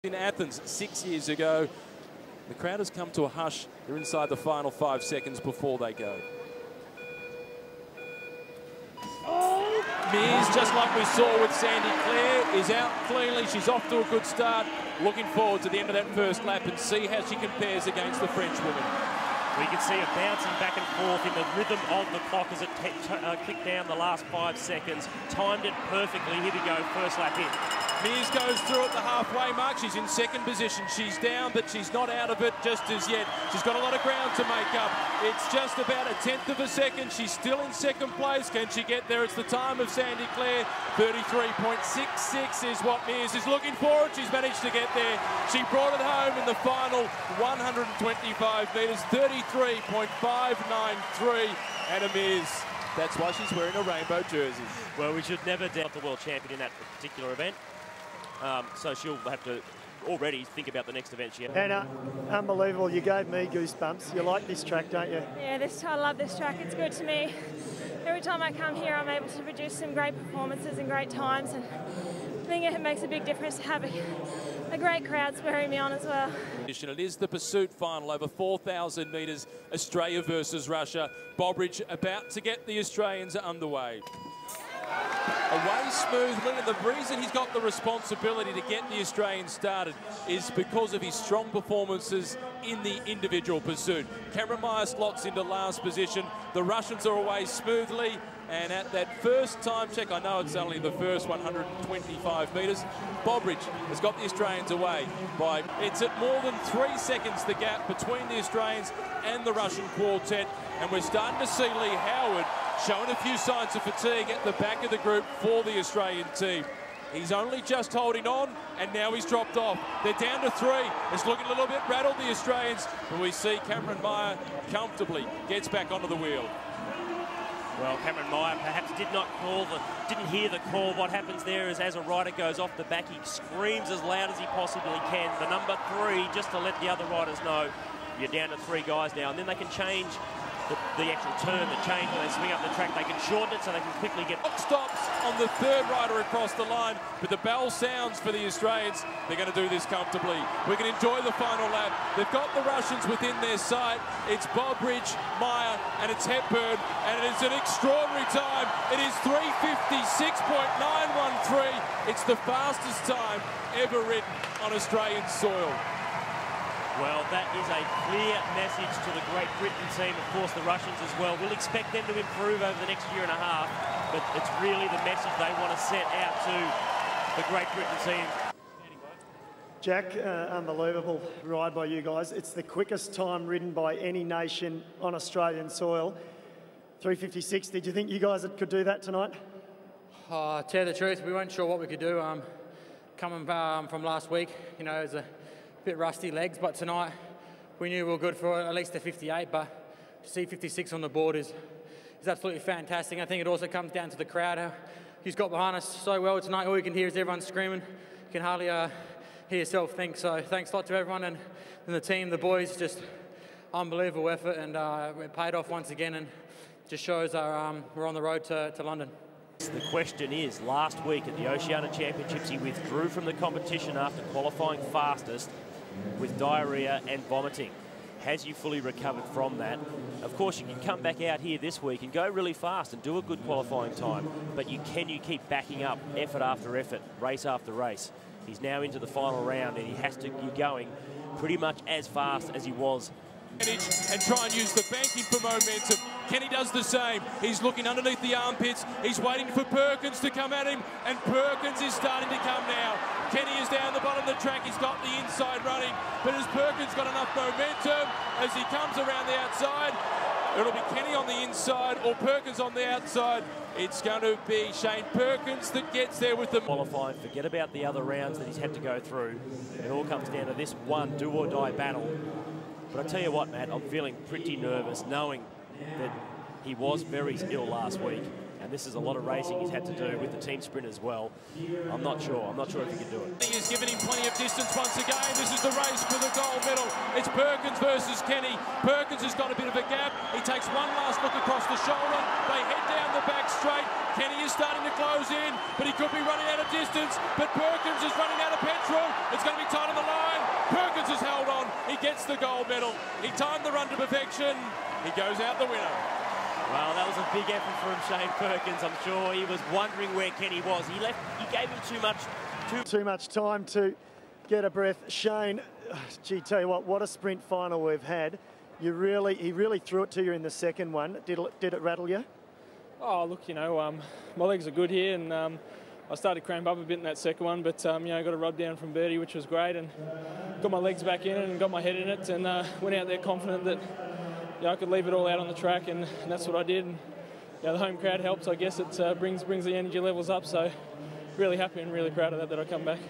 In Athens 6 years ago, the crowd has come to a hush. They're inside the final 5 seconds before they go. Mears, just like we saw with Sandy Clare, is out cleanly. She's off to a good start. Looking forward to the end of that first lap and see how she compares against the French woman. We can see her bouncing back and forth in the rhythm of the clock as it clicked down the last 5 seconds. Timed it perfectly. Here we go, first lap in. Mears goes through at the halfway mark. She's in second position. She's down, but she's not out of it just as yet. She's got a lot of ground to make up. It's just about a tenth of a second. She's still in second place. Can she get there? It's the time of Sandy Clare. 33.66 is what Mears is looking for, and she's managed to get there. She brought it home in the final 125 metres, 33.593. Anna Mears. That's why she's wearing a rainbow jersey. Well, we should never doubt the world champion in that particular event. So she'll have to already think about the next event she has. Anna, unbelievable. You gave me goosebumps. You like this track, don't you? Yeah, I love this track. It's good to me. Every time I come here, I'm able to produce some great performances and great times. And I think it makes a big difference to have a great crowd spurring me on as well. It is the pursuit final over 4,000 metres, Australia versus Russia. Bobridge about to get the Australians underway. Away smoothly, and the reason he's got the responsibility to get the Australians started is because of his strong performances in the individual pursuit. Cameron Meyer slots into last position. The Russians are away smoothly, and at that first time check, I know it's only the first 125 metres, Bobridge has got the Australians away by, it's at more than 3 seconds the gap between the Australians and the Russian quartet, and we're starting to see Lee Howard showing a few signs of fatigue at the back of the group for the Australian team. He's only just holding on, and now he's dropped off. They're down to 3. It's looking a little bit rattled, the Australians, but we see Cameron Meyer comfortably gets back onto the wheel. Well, Cameron Meyer perhaps didn't hear the call. What happens there is as a rider goes off the back, he screams as loud as he possibly can. The number 3, just to let the other riders know, you're down to 3 guys now, and then they can change the actual turn, the change when they swing up the track. They can shorten it so they can quickly get... Stops on the 3rd rider across the line, but the bell sounds for the Australians. They're going to do this comfortably. We can enjoy the final lap. They've got the Russians within their sight. It's Bobridge, Meyer, and it's Hepburn, and it is an extraordinary time. It is 3:56.913. It's the fastest time ever ridden on Australian soil. Well, that is a clear message to the Great Britain team, of course the Russians as well. We'll expect them to improve over the next year and a half, but it's really the message they want to set out to the Great Britain team. Jack, unbelievable ride by you guys. It's the quickest time ridden by any nation on Australian soil. 3:56. Did you think you guys could do that tonight? To tell the truth, we weren't sure what we could do. Coming from last week, you know, it was a bit rusty legs, but tonight we knew we were good for at least a 58, but to see 56 on the board is absolutely fantastic. I think it also comes down to the crowd who's got behind us so well tonight. All you can hear is everyone screaming. You can hardly hear yourself think. So thanks a lot to everyone and the team, the boys, just unbelievable effort, and it paid off once again, and just shows we're on the road to London. The question is, last week at the Oceania Championships, he withdrew from the competition after qualifying fastest with diarrhoea and vomiting. Has you fully recovered from that? Of course, you can come back out here this week and go really fast and do a good qualifying time, but you keep backing up effort after effort, race after race. He's now into the final round, and he has to be going pretty much as fast as he was. And try and use the banking for momentum. Kenny does the same. He's looking underneath the armpits. He's waiting for Perkins to come at him, and Perkins is starting to come now. Kenny is down the bottom of the track. He's got the inside running, but has Perkins got enough momentum as he comes around the outside? It'll be Kenny on the inside or Perkins on the outside. It's going to be Shane Perkins that gets there with the qualifying. Forget about the other rounds that he's had to go through. It all comes down to this one do-or-die battle. But I tell you what, Matt, I'm feeling pretty nervous knowing that he was very ill last week, And this is a lot of racing he's had to do with the team sprint as well. I'm not sure if he can do it. He has given him plenty of distance once again. This is the race for the gold medal. It's Perkins versus Kenny. Perkins has got a bit of a gap. He takes one last look across the shoulder. They head down the back straight. Kenny is starting to close in, but he could be running out of distance. But Perkins is running out of petrol. It's going to be tight on the line. Perkins has held on. He gets the gold medal. He timed the run to perfection. He goes out the winner. Well, that was a big effort from Shane Perkins. I'm sure he was wondering where Kenny was. He gave him too much time to get a breath. Shane, gee, tell you what a sprint final we've had. He really threw it to you in the second one. Did it rattle you? Oh, look, you know, my legs are good here, and I started to cramp up a bit in that second one, but, you know, I got a rub down from Birdie, which was great, and got my legs back in it and got my head in it, and went out there confident that, you know, I could leave it all out on the track, and that's what I did. And, you know, the home crowd helps. I guess it brings the energy levels up, so really happy and really proud of that I come back.